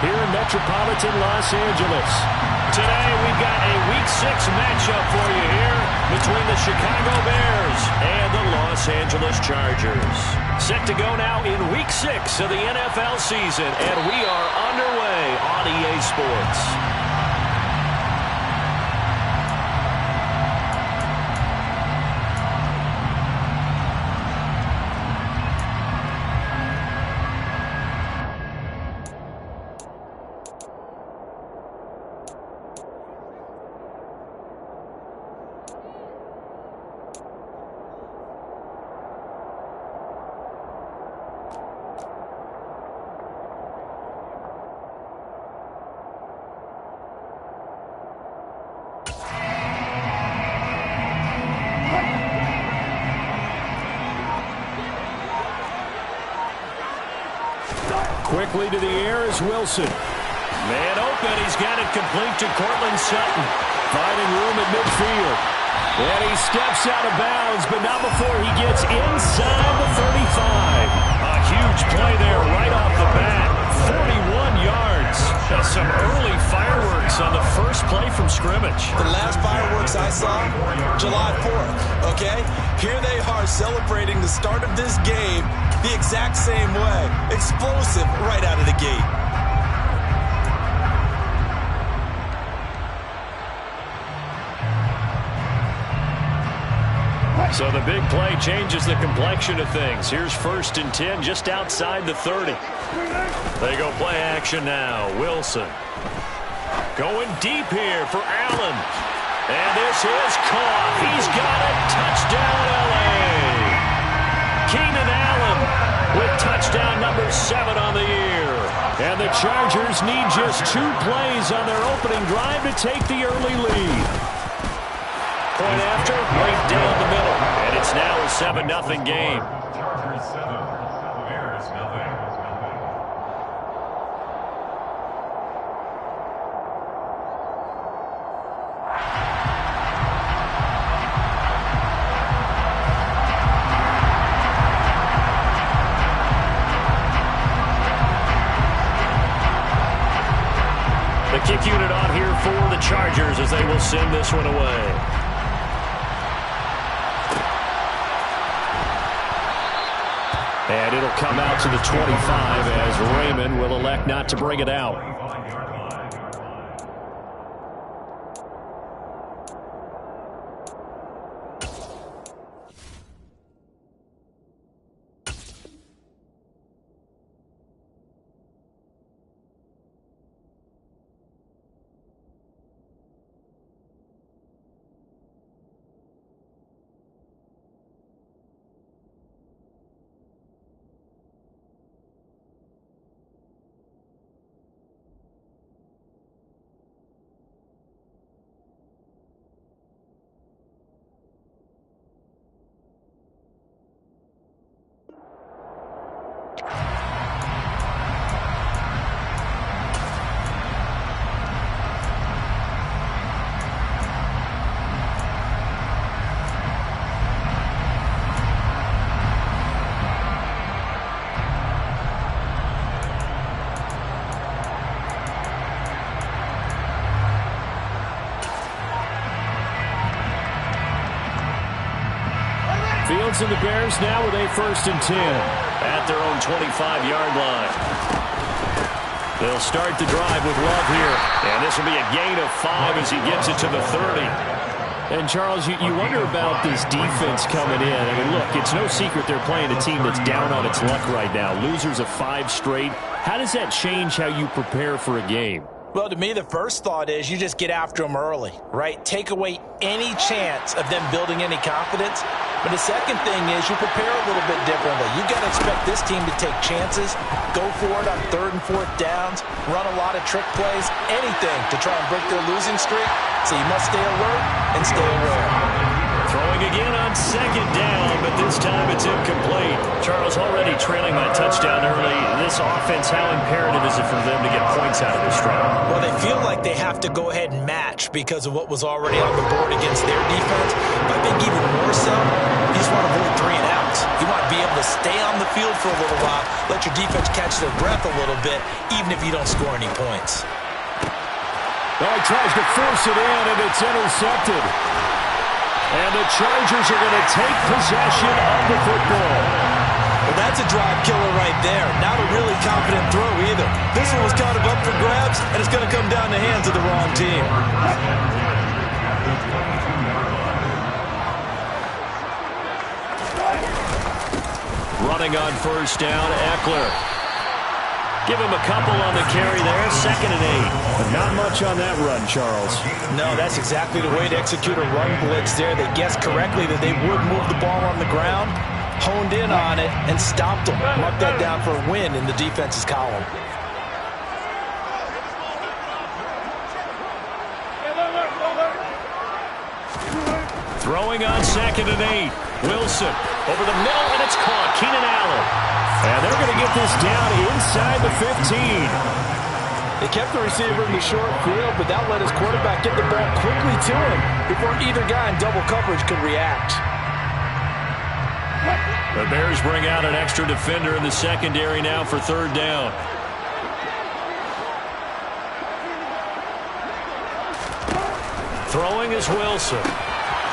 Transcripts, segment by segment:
here in metropolitan Los Angeles. Today we've got a Week 6 matchup for you here between the Chicago Bears and the Los Angeles Chargers. Set to go now in Week 6 of the NFL season, and we are underway on EA Sports. Quickly to the air is Wilson. Man open, he's got it complete to Cortland Sutton. Finding room at midfield. And he steps out of bounds, but not before he gets inside the 35. A huge play there right off the bat. 41 yards. Some early fireworks on the first play from scrimmage. The last fireworks I saw, July 4th, okay? Here they are celebrating the start of this game the exact same way. Explosive right out of the gate. So the big play changes the complexion of things. Here's 1st and 10 just outside the 30. They go play action now. Wilson going deep here for Allen. And this is caught. He's got it. Touchdown, L.A. Keenan Allen with touchdown number 7 on the year. And the Chargers need just 2 plays on their opening drive to take the early lead. Point after, right down the middle. And it's now a 7-0 game. Chargers 7, Bears nothing. The kick unit on here for the Chargers as they will send this one away. And it'll come out to the 25 as Raymond will elect not to bring it out. Fields and the Bears now with a 1st and 10. At their own 25-yard line. They'll start the drive with Love here. And this will be a gain of 5 as he gets it to the 30. And, Charles, you wonder about this defense coming in. I mean, look, it's no secret they're playing a team that's down on its luck right now. Losers of 5 straight. How does that change how you prepare for a game? Well, to me, the first thought is you just get after them early, right? Take away any chance of them building any confidence. But the second thing is you prepare a little bit differently. You've got to expect this team to take chances, go for it on 3rd and 4th downs, run a lot of trick plays, anything to try and break their losing streak. So you must stay alert and stay aware. Throwing again on second down, but this time it's incomplete. Charles, already trailing by touchdown early. This offense, how imperative is it for them to get points out of this drive? Well, they feel like they have to go ahead and match because of what was already on the board against their defense. But I think even more so, you just want to avoid 3 and outs. You want to be able to stay on the field for a little while, let your defense catch their breath a little bit, even if you don't score any points. Oh, he tries to force it in, and it's intercepted. And the Chargers are going to take possession of the football. Well, that's a drive killer right there. Not a really confident throw either. This one was kind of up for grabs, and it's going to come down the hands of the wrong team. Running on first down, Eckler. Give him a couple on the carry there, 2nd and 8. But not much on that run, Charles. No, that's exactly the way to execute a run blitz there. They guessed correctly that they would move the ball on the ground, honed in on it, and stopped them. Mark that down for a win in the defense's column. Throwing on 2nd and 8. Wilson over the middle, and it's caught. Keenan Allen. And they're going to get this down inside the 15. They kept the receiver in the short field, but that let his quarterback get the ball quickly to him before either guy in double coverage could react. The Bears bring out an extra defender in the secondary now for 3rd down. Throwing is Wilson.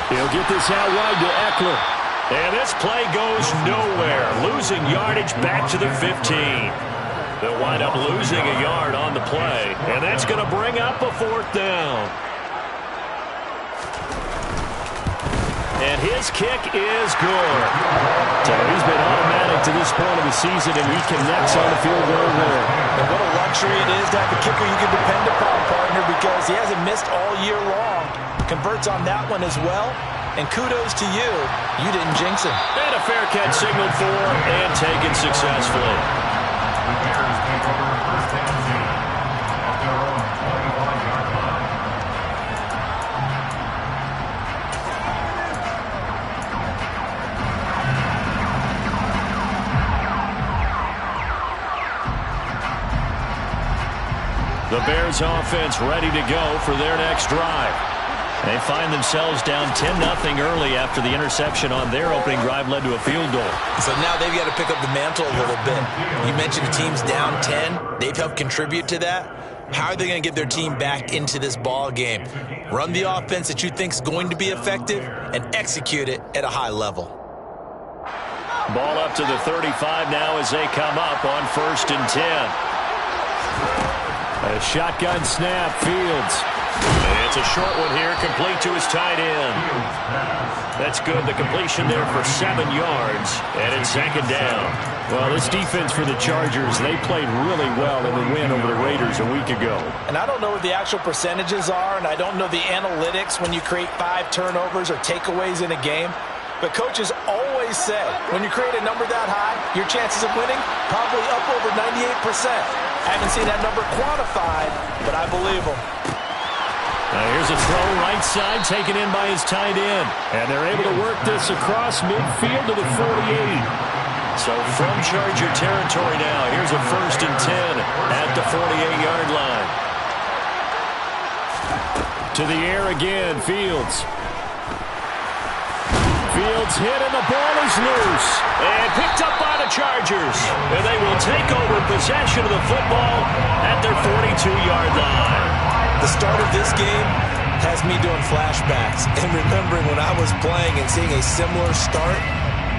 He'll get this out wide to Eckler. And this play goes nowhere. Losing yardage back to the 15. They'll wind up losing a yard on the play. And that's going to bring up a 4th down. And his kick is good. So he's been automatic to this point of the season, and he connects on the field goal there. And what a luxury it is to have a kicker you can depend upon, partner, because he hasn't missed all year long. Converts on that one as well. And kudos to you. You didn't jinx him. And a fair catch signaled for and taken successfully. The Bears take over 1st and 10 at their own 21-yard line. The Bears offense ready to go for their next drive. They find themselves down 10-0 early after the interception on their opening drive led to a field goal. So now they've got to pick up the mantle a little bit. You mentioned the team's down 10. They've helped contribute to that. How are they going to get their team back into this ball game? Run the offense that you think is going to be effective and execute it at a high level. Ball up to the 35 now as they come up on 1st and 10. A shotgun snap, Fields. And it's a short one here, complete to his tight end. That's good. The completion there for 7 yards, and it's 2nd down. Well, this defense for the Chargers, they played really well in the win over the Raiders a week ago. And I don't know what the actual percentages are, and I don't know the analytics when you create 5 turnovers or takeaways in a game. But coaches always say, when you create a number that high, your chances of winning probably up over 98%. I haven't seen that number quantified, but I believe them. Here's a throw right side taken in by his tight end. And they're able to work this across midfield to the 48. So from Charger territory now, here's a 1st and 10 at the 48-yard line. To the air again, Fields. Fields hit and the ball is loose. And picked up by the Chargers. And they will take over possession of the football at their 42-yard line. The start of this game has me doing flashbacks and remembering when I was playing and seeing a similar start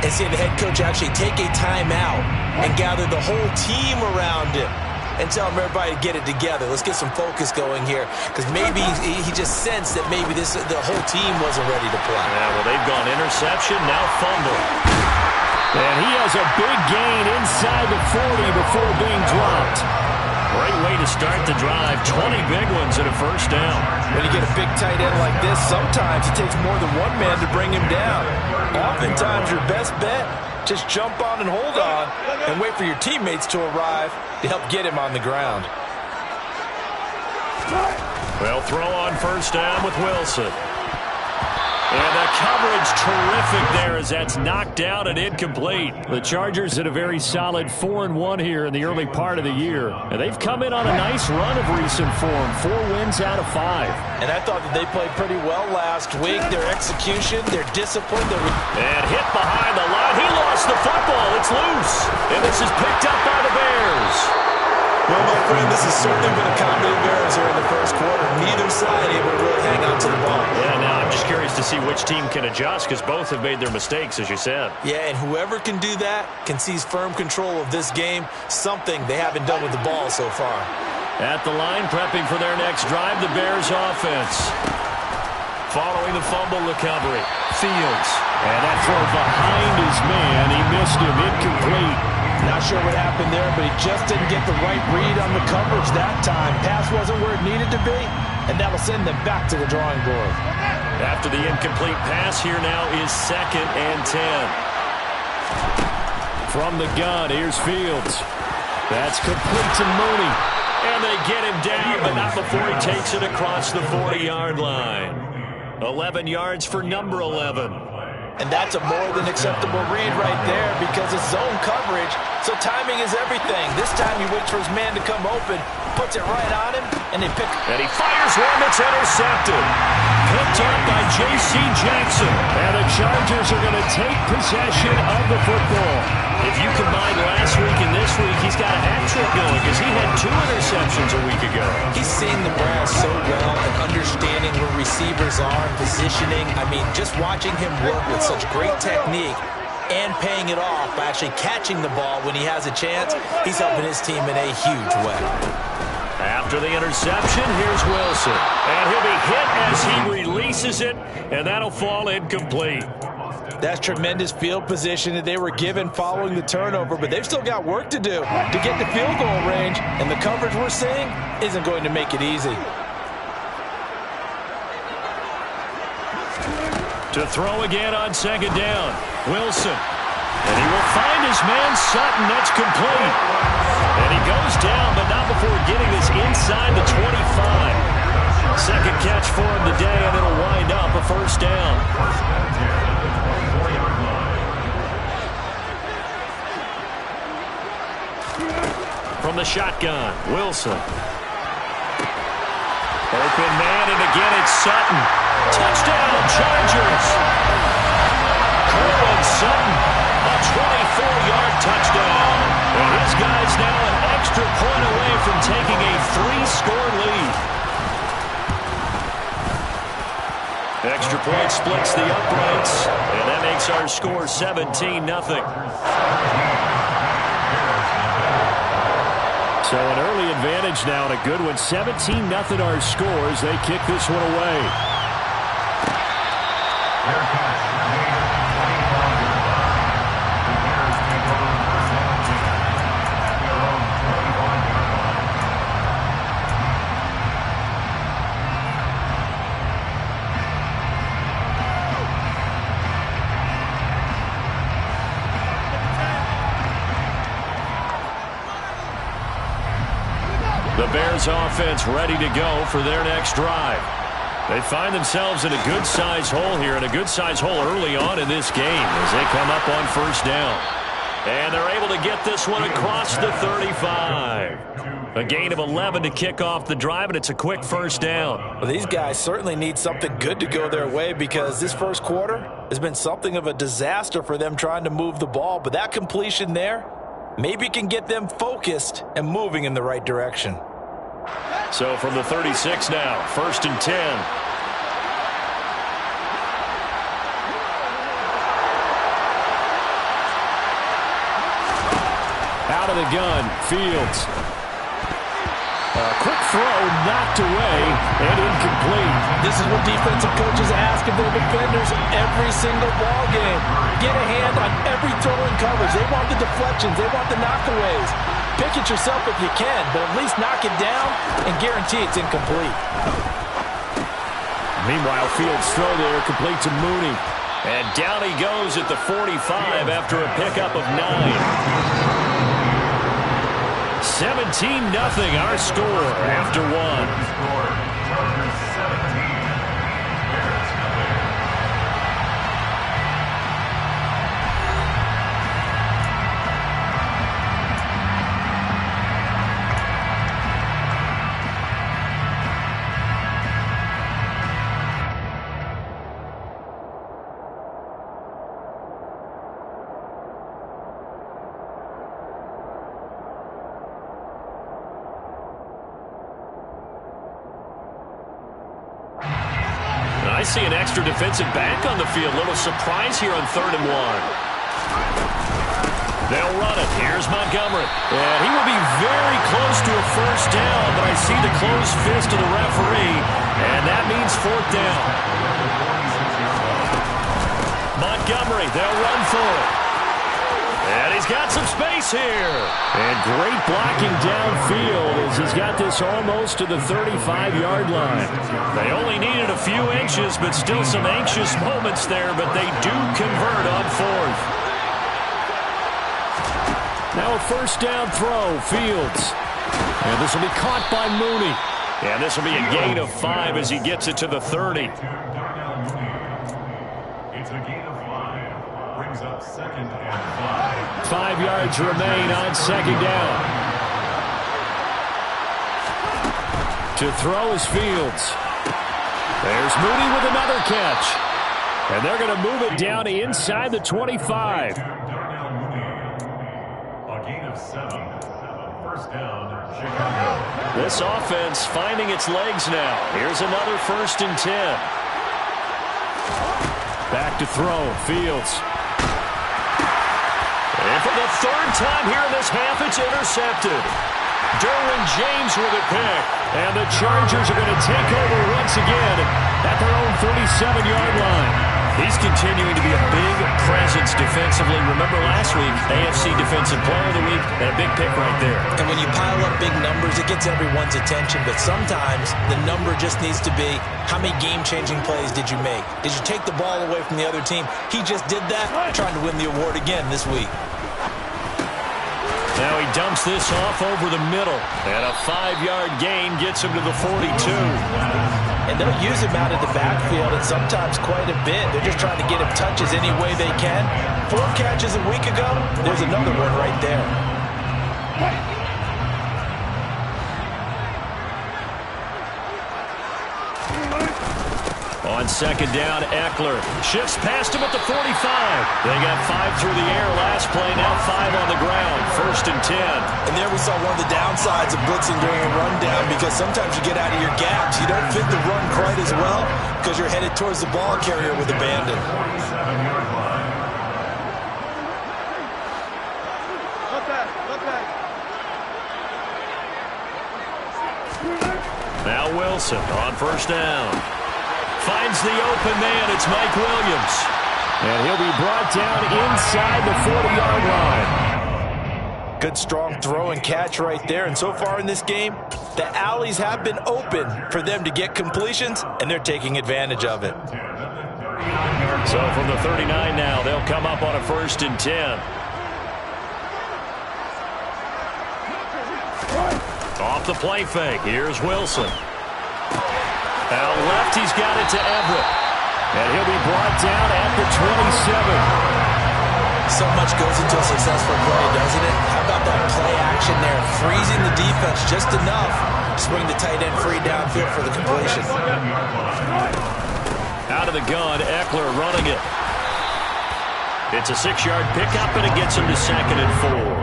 and seeing the head coach actually take a timeout and gather the whole team around him and tell everybody to get it together. Let's get some focus going here, because maybe he just sensed that maybe the whole team wasn't ready to play. Yeah, well, they've gone interception, now fumble. And he has a big gain inside the 40 before being dropped. Great way to start the drive. 20 big ones and a 1st down. When you get a big tight end like this, sometimes it takes more than one man to bring him down. Oftentimes, your best bet, just jump on and hold on and wait for your teammates to arrive to help get him on the ground. They'll throw on 1st down with Wilson. And the coverage terrific there as that's knocked down and incomplete. The Chargers had a very solid 4-1 here in the early part of the year. And they've come in on a nice run of recent form. 4 wins out of 5. And I thought that they played pretty well last week. Their execution, their discipline. And hit behind the line. He lost the football. It's loose. And this is picked up by the Bears. Well, my friend, this has certainly been a comedy of errors here in the first quarter. Neither side able to really hang on to the ball. Yeah, now I'm just curious to see which team can adjust because both have made their mistakes, as you said. Yeah, and whoever can do that can seize firm control of this game, something they haven't done with the ball so far. At the line, prepping for their next drive, the Bears offense. Following the fumble recovery, Fields. And that throw behind his man. He missed him. Incomplete. Not sure what happened there, but he just didn't get the right read on the coverage that time. Pass wasn't where it needed to be, and that'll send them back to the drawing board. After the incomplete pass, here now is 2nd and 10. From the gun, here's Fields. That's complete to Mooney. And they get him down, but not before he takes it across the 40-yard line. 11 yards for number 11. And that's a more than acceptable read right there because it's zone coverage, so timing is everything. This time he waits for his man to come open, puts it right on him, and they pick. And he fires one that's intercepted. Picked up by J.C. Jackson. And the Chargers are going to take possession of the football. If you combine last week and this week, he's got a hat trick going because he had 2 interceptions a week ago. He's seeing the Browns so well and understanding where receivers are, positioning. I mean, just watching him work with such great technique and paying it off by actually catching the ball when he has a chance, he's helping his team in a huge way. After the interception, here's Wilson. And he'll be hit as he releases it, and that'll fall incomplete. That's tremendous field position that they were given following the turnover, but they've still got work to do to get the field goal range, and the coverage we're seeing isn't going to make it easy. To throw again on 2nd down, Wilson. And he will find his man Sutton. That's complete. And he goes down, but not before getting this inside the 25. Second catch for him today, and it'll wind up a 1st down. From the shotgun, Wilson. Open man, and again it's Sutton. Touchdown, Chargers. Cortland Sutton, a 24-yard touchdown. And his guy's now an extra point away from taking a 3-score lead. Extra point splits the uprights, and that makes our score 17-0. So an early advantage now and a good one. 17-0 our scores. They kick this one away. The Bears offense ready to go for their next drive. They find themselves in a good-sized hole here, and a good-sized hole early on in this game as they come up on 1st down. And they're able to get this one across the 35. A gain of 11 to kick off the drive, and it's a quick 1st down. Well, these guys certainly need something good to go their way because this first quarter has been something of a disaster for them trying to move the ball. But that completion there maybe can get them focused and moving in the right direction. So from the 36 now, 1st and 10. Out of the gun, Fields. Quick throw, knocked away, and incomplete. This is what defensive coaches ask of their defenders every single ball game. Get a hand on every throw in coverage. They want the deflections. They want the knockaways. Pick it yourself if you can, but at least knock it down and guarantee it's incomplete. Meanwhile, Fields' throw there complete to Mooney. And down he goes at the 45 after a pickup of 9. 17-0 our score after 1. see an extra defensive back on the field. Little surprise here on 3rd and 1. They'll run it. Here's Montgomery. And he will be very close to a first down, but I see the closed fist of the referee, and that means 4th down. Montgomery, they'll run for it. And he's got some space here. And great blocking downfield as he's got this almost to the 35-yard line. They only needed a few inches, but still some anxious moments there, but they do convert on 4th. Now a first down throw, Fields. And this will be caught by Mooney. And this will be a gain of 5 as he gets it to the 30. It's a gain of 5. Brings up 2nd and 5. 5 yards remain on 2nd down. To throw is Fields. There's Mooney with another catch. And they're going to move it down inside the 25. First down, Chicago. This offense finding its legs now. Here's another 1st and 10. Back to throw, Fields. And for the 3rd time here in this half, it's intercepted. Derwin James with a pick. And the Chargers are going to take over once again at their own 37-yard line. He's continuing to be a big presence defensively. Remember last week, AFC Defensive Player of the Week, and a big pick right there. And when you pile up big numbers, it gets everyone's attention. But sometimes the number just needs to be, how many game-changing plays did you make? Did you take the ball away from the other team? He just did that, trying to win the award again this week. Now he dumps this off over the middle. And a 5-yard gain gets him to the 42. And they'll use him out of the backfield, and sometimes quite a bit. They're just trying to get him touches any way they can. 4 catches a week ago, there's another one right there. On 2nd down, Eckler shifts past him at the 45. They got 5 through the air last play, now 5 on the ground. 1st and 10. And there we saw one of the downsides of blitzing during a rundown, because sometimes you get out of your gaps. You don't fit the run quite as well because you're headed towards the ball carrier with abandon. 47-yard line. Now Wilson on 1st down. Finds the open man. It's Mike Williams. And he'll be brought down inside the 40-yard line. Good strong throw and catch right there. And so far in this game, the alleys have been open for them to get completions, and they're taking advantage of it. So from the 39 now, they'll come up on a 1st and 10. Off the play fake. Here's Wilson. Out left, he's got it to Everett. And he'll be brought down at the 27. So much goes into a successful play, doesn't it? How about that play action there? Freezing the defense just enough to swing the tight end free downfield for the completion. Out of the gun, Eckler running it. It's a 6-yard pickup, and it gets him to 2nd and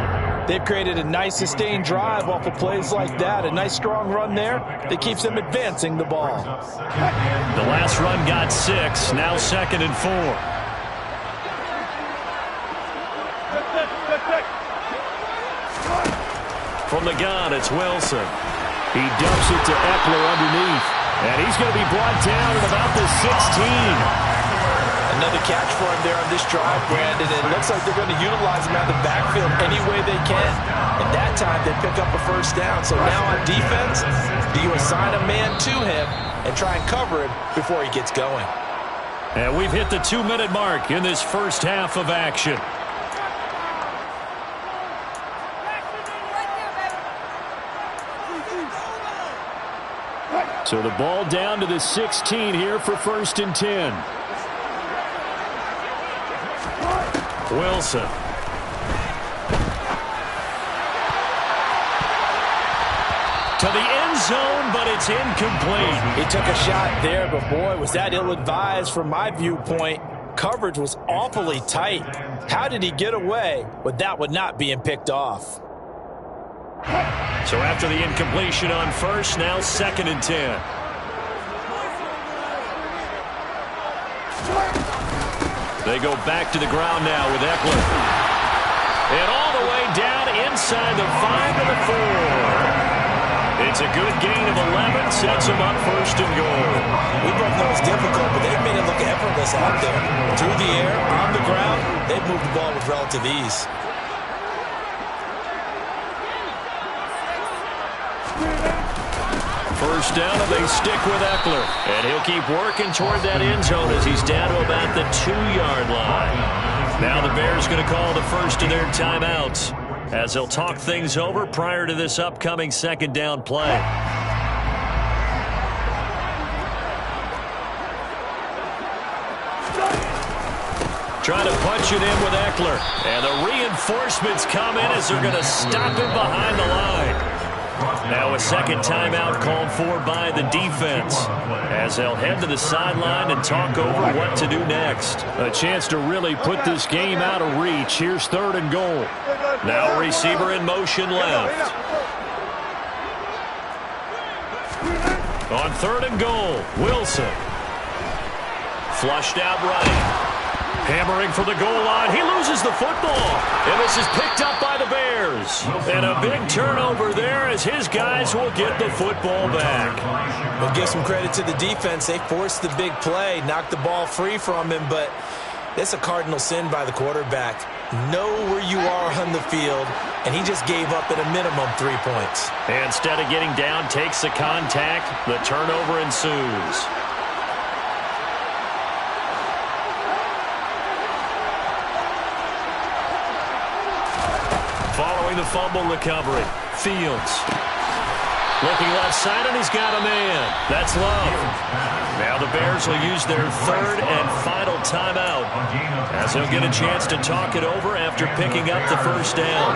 4. They've created a nice sustained drive off of plays like that. A nice strong run there that keeps them advancing the ball. The last run got 6, now 2nd and 4. From the gun, it's Wilson. He dumps it to Eckler underneath. And he's going to be brought down at about the 16. Another catch for him there on this drive, Brandon. It looks like they're going to utilize him out of the backfield any way they can. And that time, they pick up a first down. So now on defense, do you assign a man to him and try and cover him before he gets going? And we've hit the 2-minute mark in this first half of action. So the ball down to the 16 here for 1st and 10. Wilson. To the end zone, but it's incomplete. He took a shot there, but boy, was that ill-advised from my viewpoint. Coverage was awfully tight. How did he get away with that one not being picked off? So after the incompletion on 1st, now 2nd and 10. They go back to the ground now with Eckler. And all the way down inside the 5 to the 4. It's a good gain of 11, sets them up first and goal. We both know it's difficult, but they've made it look effortless out there. Through the air, on the ground, they've moved the ball with relative ease. First down, and they stick with Eckler. And he'll keep working toward that end zone as he's down to about the 2-yard line. Now the Bears going to call the first of their timeouts as they'll talk things over prior to this upcoming second down play. Trying to punch it in with Eckler. And the reinforcements come in as they're going to stop him behind the line. Now a second timeout called for by the defense as they'll head to the sideline and talk over what to do next. A chance to really put this game out of reach. Here's 3rd and goal. Now receiver in motion left. On 3rd and goal, Wilson. Flushed out right. Hammering for the goal line. He loses the football. And this is picked up by the Bears. And a big turnover there as his guys will get the football back. We'll give some credit to the defense. They forced the big play, knocked the ball free from him, but it's a cardinal sin by the quarterback. Know where you are on the field, and he just gave up at a minimum 3 points. And instead of getting down, takes the contact. The turnover ensues. Following the fumble recovery, Fields. Looking left side, and he's got a man. That's Love. Now the Bears will use their 3rd and final timeout as they'll get a chance to talk it over after picking up the first down.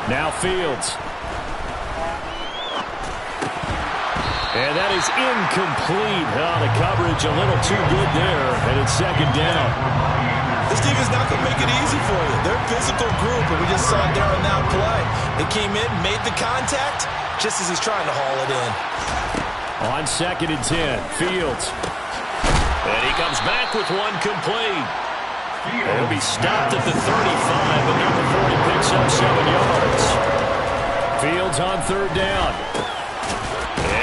Now Fields. And that is incomplete. Oh, the coverage a little too good there, and it's second down. This defense is not going to make it easy for you. They're a physical group, and we just saw it there on that play. They came in, made the contact, just as he's trying to haul it in. On 2nd and 10, Fields. And he comes back with one complete. He'll be stopped at the 35, but not before he picks up 7 yards. Fields on 3rd down.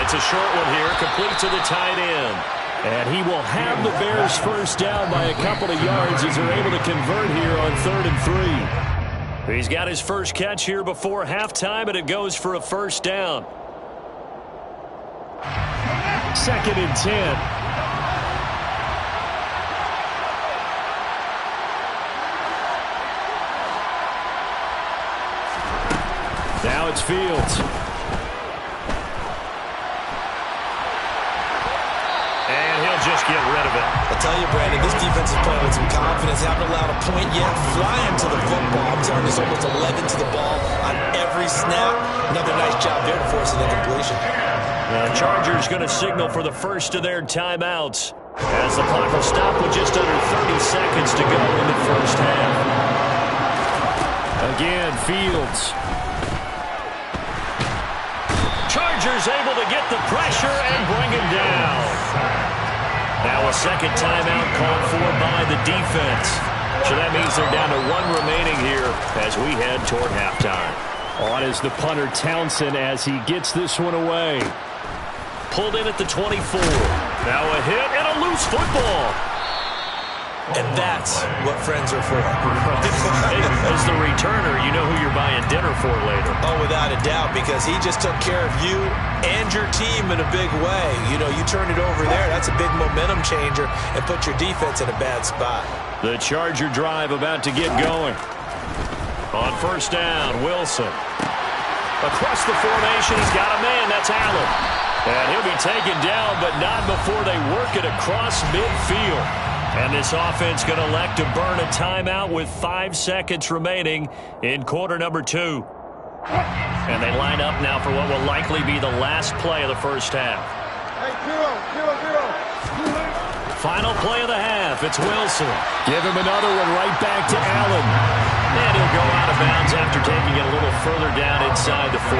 It's a short one here, complete to the tight end. And he will have the Bears first down by a couple of yards as they're able to convert here on 3rd and 3. He's got his first catch here before halftime, and it goes for a first down. 2nd and 10. Now it's Fields. And he'll just get rid of it. I tell you, Brandon, this defense is playing with some confidence. Haven't allowed a point yet. Flying to the football. I'm telling you, it's almost 11 to the ball on every snap. Another nice job there to force an incompletion. The Chargers going to signal for the first of their timeouts as the clock will stop with just under 30 seconds to go in the first half. Again, Fields. Chargers able to get the pressure and bring him down. Now a second timeout called for by the defense. So that means they're down to 1 remaining here as we head toward halftime. On is the punter Townsend as he gets this one away. Pulled in at the 24. Now a hit and a loose football. And that's what friends are for. As the returner, you know who you're buying dinner for later. Oh, without a doubt, because he just took care of you and your team in a big way. You know, you turn it over there, that's a big momentum changer, and put your defense in a bad spot. The Charger drive about to get going. On first down, Wilson. Across the formation, he's got a man. That's Allen. And he'll be taken down, but not before they work it across midfield. And this offense going to elect to burn a timeout with 5 seconds remaining in quarter number 2. And they line up now for what will likely be the last play of the first half. Final play of the half. It's Wilson. Give him another one right back to Allen. And he'll go out of bounds after taking it a little further down inside the 40.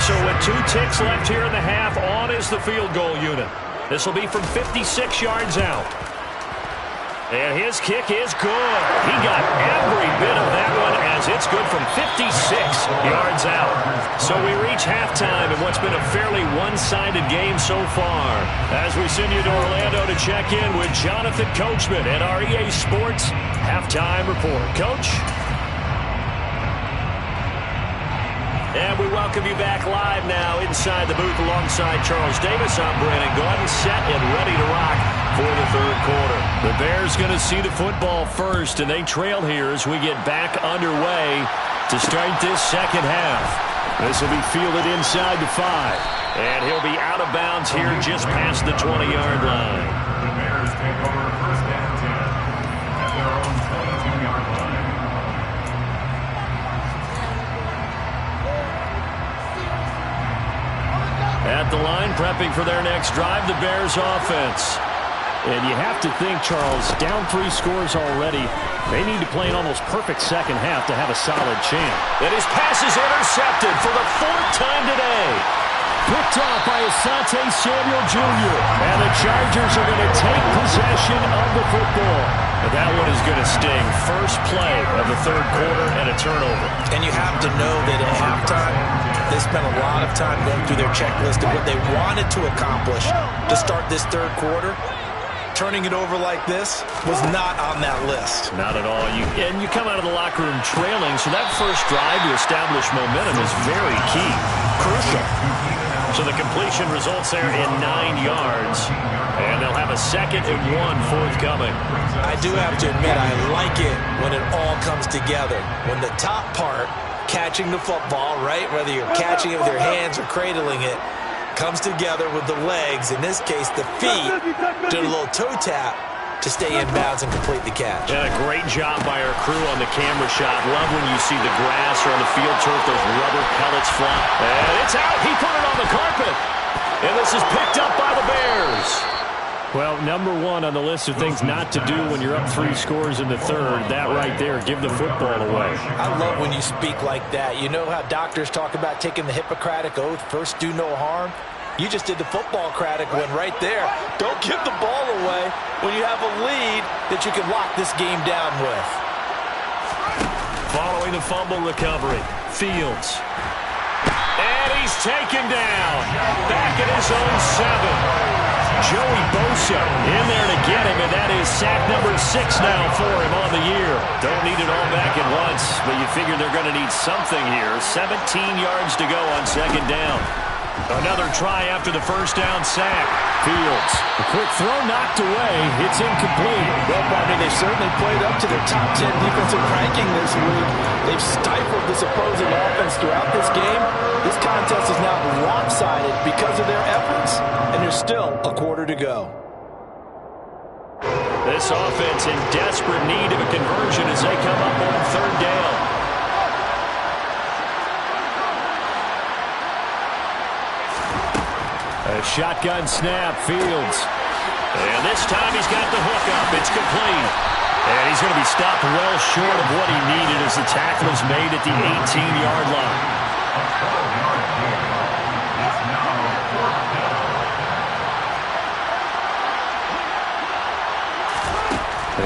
So with 2 ticks left here in the half, on is the field goal unit. This will be from 56 yards out. And his kick is good. He got every bit of that one as it's good from 56 yards out. So we reach halftime in what's been a fairly one-sided game so far. As we send you to Orlando to check in with Jonathan Coachman at our EA Sports Halftime Report. Coach? And we welcome you back live now inside the booth alongside Charles Davis. I'm Brandon Gordon, set and ready to rock for the third quarter. The Bears going to see the football first, and they trail here as we get back underway to start this second half. This will be fielded inside the 5, and he'll be out of bounds here just past the 20-yard line. The Bears take over first and 10 at their own 22-yard line. At the line, prepping for their next drive, the Bears offense. And you have to think, Charles, down 3 scores already. They need to play an almost perfect second half to have a solid chance. And his pass is intercepted for the 4th time today. Picked off by Asante Samuel Jr. And the Chargers are going to take possession of the football. And that one is going to sting. First play of the third quarter and a turnover. And you have to know that at halftime, they spent a lot of time going through their checklist of what they wanted to accomplish to start this third quarter. Turning it over like this was not on that list. Not at all. And you come out of the locker room trailing, so that first drive to establish momentum is very key. Crucial. So the completion results there in 9 yards. And they'll have a 2nd and 1 forthcoming. I do have to admit, I like it when it all comes together. When the top part, catching the football, right, whether you're catching it with your hands or cradling it, comes together with the legs, in this case the feet, do a little toe tap to stay in bounds and complete the catch. And a great job by our crew on the camera shot. Love when you see the grass or on the field turf, those rubber pellets fly. And it's out. He put it on the carpet. And this is picked up by the Bears. Well, number 1 on the list of things not to do when you're up 3 scores in the third, that right there, give the football away. I love when you speak like that. You know how doctors talk about taking the Hippocratic Oath, first do no harm? You just did the football-cratic one right there. Don't give the ball away when you have a lead that you can lock this game down with. Following the fumble recovery, Fields. And he's taken down. Back at his own 7. Joey Bosa in there to get him, and that is sack number 6 now for him on the year. Don't need it all back at once, but you figure they're going to need something here. 17 yards to go on 2nd down. Another try after the first down sack. Fields. A quick throw knocked away. It's incomplete. Well, Bobby, they've certainly played up to their top 10 defensive ranking this week. They've stifled this opposing offense throughout this game. This contest is now lopsided because of their efforts, and there's still a quarter to go. This offense in desperate need of a conversion as they come up on 3rd down. A shotgun snap, Fields. And this time he's got the hook up. It's complete. And he's going to be stopped well short of what he needed as the tackle is made at the 18-yard line.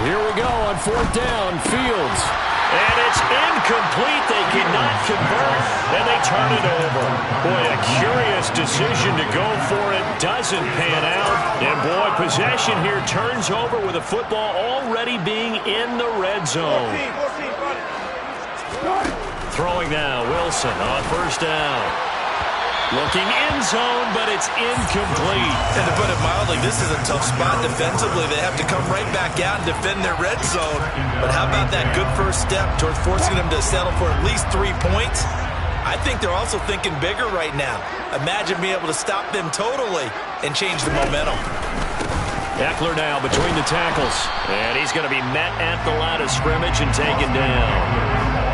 Here we go on 4th down, Fields. And it's incomplete. They cannot convert, and they turn it over. Boy, a curious decision to go for it. Doesn't pan out. And, boy, possession here turns over with the football already being in the red zone. Throwing now, Wilson on 1st down. Looking end zone, but it's incomplete. And to put it mildly, this is a tough spot defensively. They have to come right back out and defend their red zone. But how about that good first step towards forcing them to settle for at least 3 points? I think they're also thinking bigger right now. Imagine being able to stop them totally and change the momentum. Eckler now between the tackles. And he's going to be met at the line of scrimmage and taken down.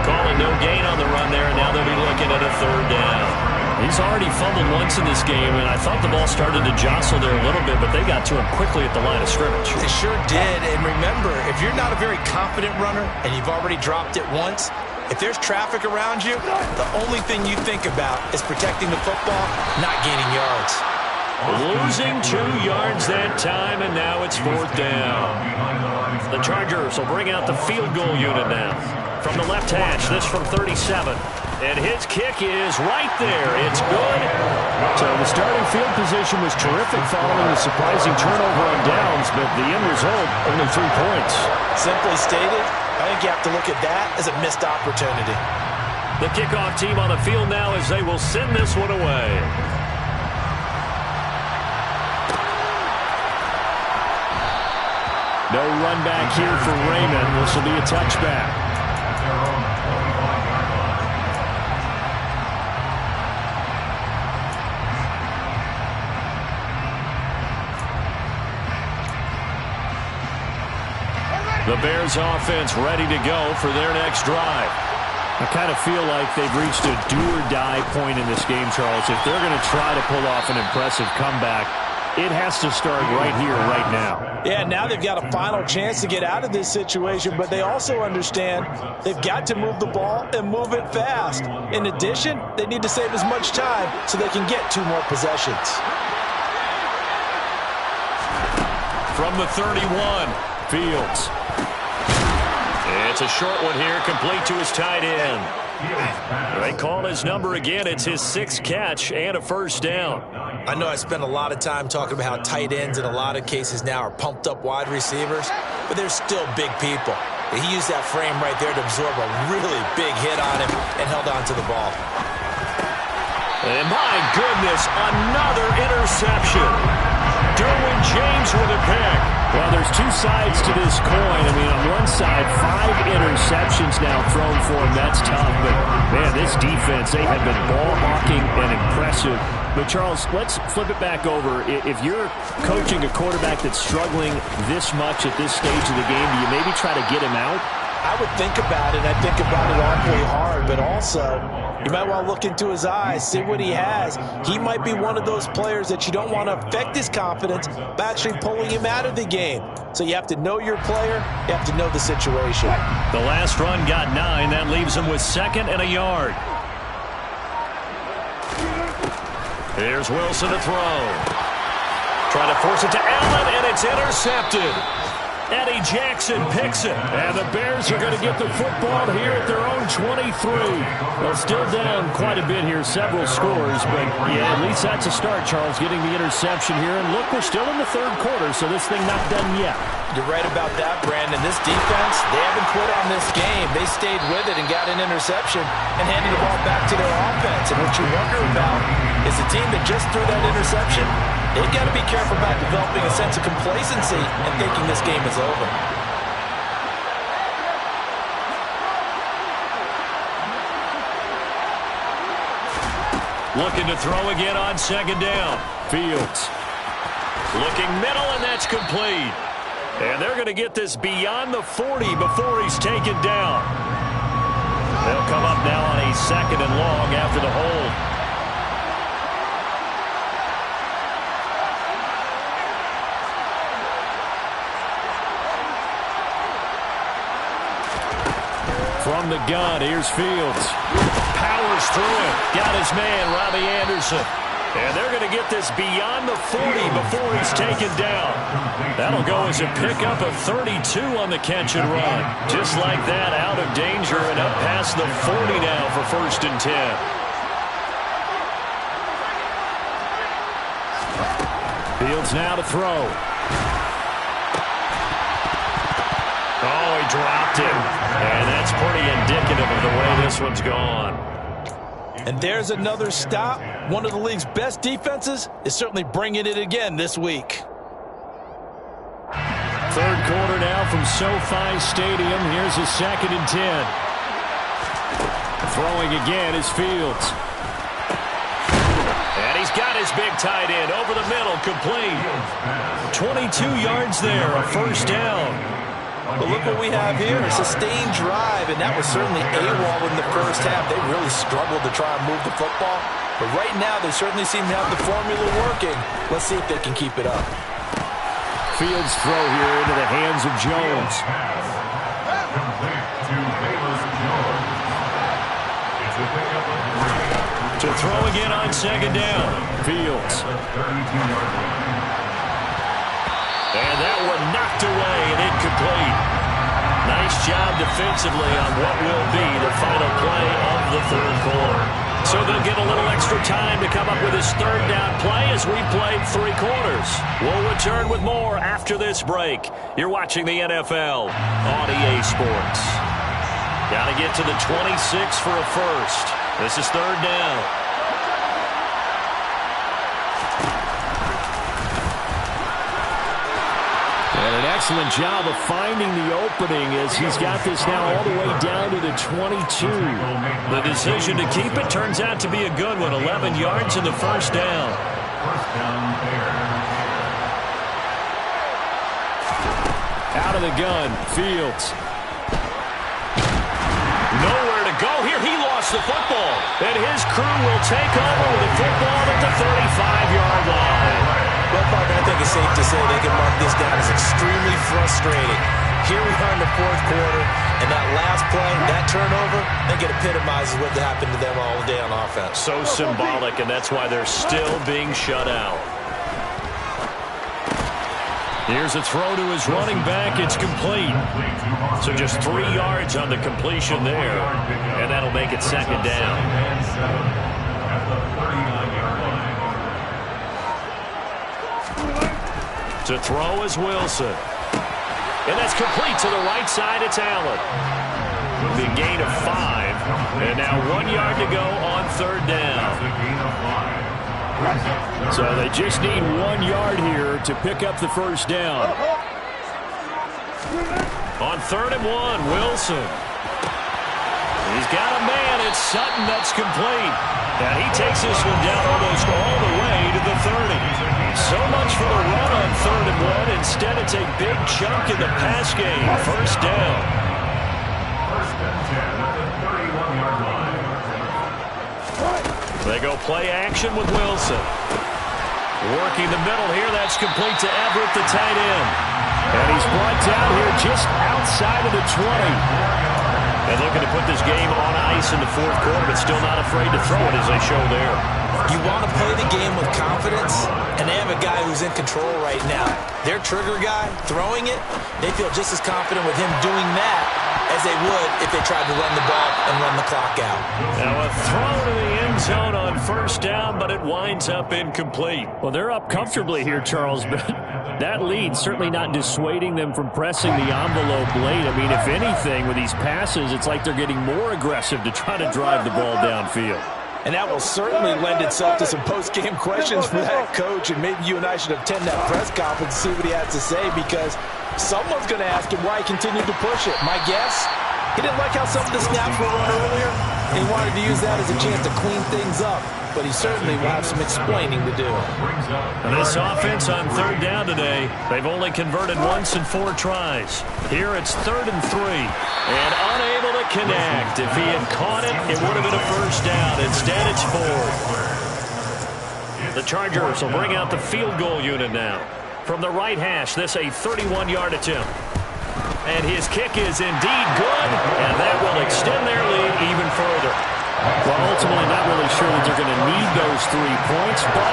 Calling no gain on the run there, and now they'll be looking at a 3rd down. He's already fumbled once in this game, and I thought the ball started to jostle there a little bit, but they got to him quickly at the line of scrimmage. They sure did. And remember, if you're not a very confident runner and you've already dropped it once, if there's traffic around you, the only thing you think about is protecting the football, not gaining yards. Losing 2 yards that time, and now it's 4th down. The Chargers will bring out the field goal unit now. From the left hash, this from 37. And his kick is right there. It's good. So the starting field position was terrific following the surprising turnover on downs, but the end result, only 3 points. Simply stated, I think you have to look at that as a missed opportunity. The kickoff team on the field now as they will send this one away. No run back here for Raymond. This will be a touchback. The Bears offense ready to go for their next drive. I kind of feel like they've reached a do-or-die point in this game, Charles. If they're going to try to pull off an impressive comeback, it has to start right here, right now. Yeah, now they've got a final chance to get out of this situation, but they also understand they've got to move the ball and move it fast. In addition, they need to save as much time so they can get 2 more possessions. From the 31, Fields. It's a short one here, complete to his tight end. They call his number again. It's his 6th catch and a 1st down. I know I spent a lot of time talking about how tight ends in a lot of cases now are pumped up wide receivers, but they're still big people. He used that frame right there to absorb a really big hit on him and held on to the ball. And my goodness, another interception. Derwin James with a pick. Well, there's 2 sides to this coin. I mean, on one side, 5 interceptions now thrown for him. That's tough. But, man, this defense, they have been ball hawking and impressive. But, Charles, let's flip it back over. If you're coaching a quarterback that's struggling this much at this stage of the game, do you maybe try to get him out? I would think about it. I think about it awfully hard, but also you might want to look into his eyes, see what he has. He might be one of those players that you don't want to affect his confidence by actually pulling him out of the game. So you have to know your player. You have to know the situation. The last run got 9. That leaves him with 2nd and a yard. Here's Wilson to throw. Trying to force it to Allen, and it's intercepted. Eddie Jackson picks it. And the Bears are going to get the football here at their own 23. Well, still down quite a bit here, several scores. But, yeah, at least that's a start, Charles, getting the interception here. And, look, we're still in the 3rd quarter, so this thing not done yet. You're right about that, Brandon. This defense, they haven't quit on this game. They stayed with it and got an interception and handed the ball back to their offense. And what you wonder about is the team that just threw that interception, they've got to be careful about developing a sense of complacency and thinking this game is over. Looking to throw again on 2nd down. Fields. Looking middle, and that's complete. And they're going to get this beyond the 40 before he's taken down. They'll come up now on a 2nd and long after the hold. From the gun, here's Fields. Powers through it. Got his man, Robbie Anderson. And they're going to get this beyond the 40 before he's taken down. That'll go as a pickup of 32 on the catch and run. Just like that, out of danger and up past the 40 now for 1st and 10. Fields now to throw. Oh, he dropped it. And that's pretty indicative of the way this one's gone. And there's another stop. One of the league's best defenses is certainly bringing it again this week. 3rd quarter now from SoFi Stadium. Here's a 2nd and 10. Throwing again is Fields. And he's got his big tight end over the middle, complete. 22 yards there, a 1st down. But look what we have here, a sustained drive, and that was certainly AWOL in the 1st half. They really struggled to try and move the football. But right now, they certainly seem to have the formula working. Let's see if they can keep it up. Fields throw here into the hands of Jones. To throw again on second down. Fields. And that one knocked away and incomplete. Nice job defensively on what will be the final play of the third quarter. So they'll get a little extra time to come up with his third down play as we played 3 quarters. We'll return with more after this break. You're watching the NFL on EA Sports. Got to get to the 26 for a first. This is third down. And an excellent job of finding the opening as he's got this now all the way down to the 22. The decision to keep it turns out to be a good one. 11 yards in the first down. Out of the gun, Fields. Nowhere to go here. He lost the football. And his crew will take over with the football at the 35-yard line. Well, partner, I think it's safe to say they can mark this down as extremely frustrating. Here we are in the fourth quarter, and that last play, that turnover, I think it epitomizes what happened to them all day on offense. So symbolic, and that's why they're still being shut out. Here's a throw to his running back. It's complete. So just 3 yards on the completion there, and that'll make it second down. To throw is Wilson. And that's complete to the right side. It's Allen. Big gain of 5. And now 1 yard to go on third down. So they just need 1 yard here to pick up the first down. On 3rd and 1, Wilson. He's got a man. It's Sutton. That's complete. And he takes this one down almost all the way to the 30. So much for the run on 3rd and 1. Instead, it's a big chunk in the pass game. First down. First and 10 at the 31-yard line. They go play action with Wilson. Working the middle here. That's complete to Everett, the tight end. And he's brought down here just outside of the 20. And looking to put this game on ice in the fourth quarter, but still not afraid to throw it as they show there. You want to play the game with confidence, and they have a guy who's in control right now. Their trigger guy, throwing it, they feel just as confident with him doing that as they would if they tried to run the ball and run the clock out. Now a throw to the end zone on first down, but it winds up incomplete. Well, they're up comfortably here, Charles, but that lead certainly not dissuading them from pressing the envelope late. I mean, if anything, with these passes, it's like they're getting more aggressive to try to drive the ball downfield. And that will certainly lend itself to some post-game questions for that coach, and maybe you and I should attend that press conference and see what he has to say, because someone's going to ask him why he continued to push it. My guess, he didn't like how some of the snaps were run earlier, and he wanted to use that as a chance to clean things up. But he certainly will have some explaining to do. And this offense on third down today, they've only converted once in 4 tries. Here it's 3rd and 3. And unable to connect. If he had caught it, it would have been a first down. Instead, it's 4th. The Chargers will bring out the field goal unit now. From the right hash, this a 31-yard attempt. And his kick is indeed good, and that will extend their lead even further. Well, ultimately not really sure that they're going to need those 3 points, but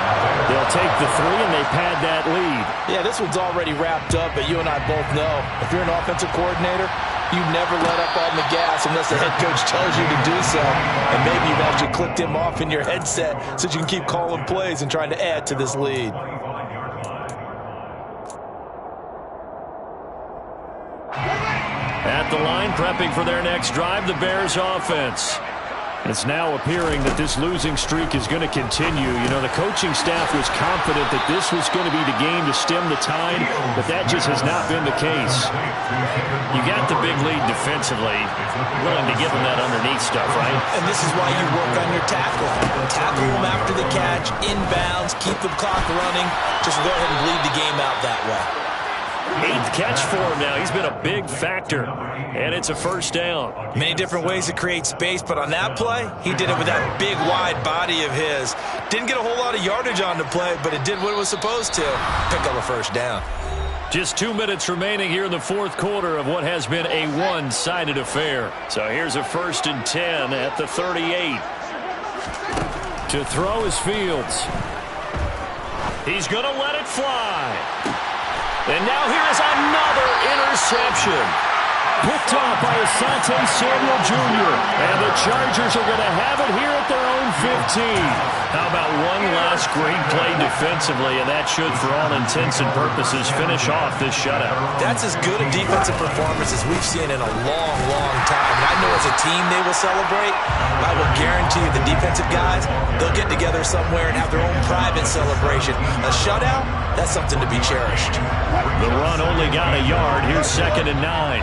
they'll take the 3 and they pad that lead. Yeah, this one's already wrapped up, but you and I both know if you're an offensive coordinator, you never let up on the gas unless the head coach tells you to do so. And maybe you've actually clicked him off in your headset so you can keep calling plays and trying to add to this lead. At the line, prepping for their next drive, the Bears offense. It's now appearing that this losing streak is going to continue. You know, the coaching staff was confident that this was going to be the game to stem the tide, but that just has not been the case. You got the big lead defensively, willing to give them that underneath stuff, right? And this is why you work on your tackle. Tackle them after the catch, inbounds, keep the clock running. Just go ahead and bleed the game out that way. 8th catch for him now. He's been a big factor. And it's a first down. Many different ways to create space, but on that play, he did it with that big, wide body of his. Didn't get a whole lot of yardage on the play, but it did what it was supposed to. Pick up a first down. Just 2 minutes remaining here in the fourth quarter of what has been a one-sided affair. So here's a 1st and 10 at the 38. To throw is Fields. He's going to let it fly. And now here is another interception. Picked off by Asante Samuel Jr. And the Chargers are going to have it here at their own 15. How about one last great play defensively, and that should, for all intents and purposes, finish off this shutout. That's as good a defensive performance as we've seen in a long, long time. And I know as a team they will celebrate. I will guarantee you the defensive guys, they'll get together somewhere and have their own private celebration. A shutout, that's something to be cherished. The run only got a yard. Here's 2nd and 9.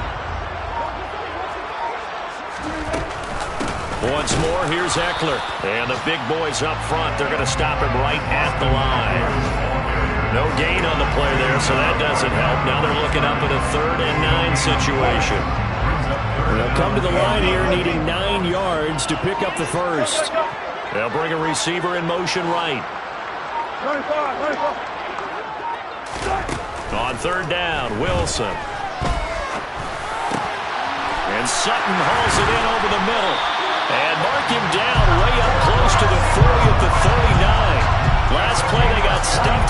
Once more, here's Eckler. And the big boys up front, they're going to stop him right at the line. No gain on the play there, so that doesn't help. Now they're looking up at a 3rd and 9 situation. They'll come to the line here needing 9 yards to pick up the first. They'll bring a receiver in motion right. On 3rd down, Wilson. And Sutton hauls it in over the middle. And mark him down way up close to the 40 at the 39. Last play they got stuffed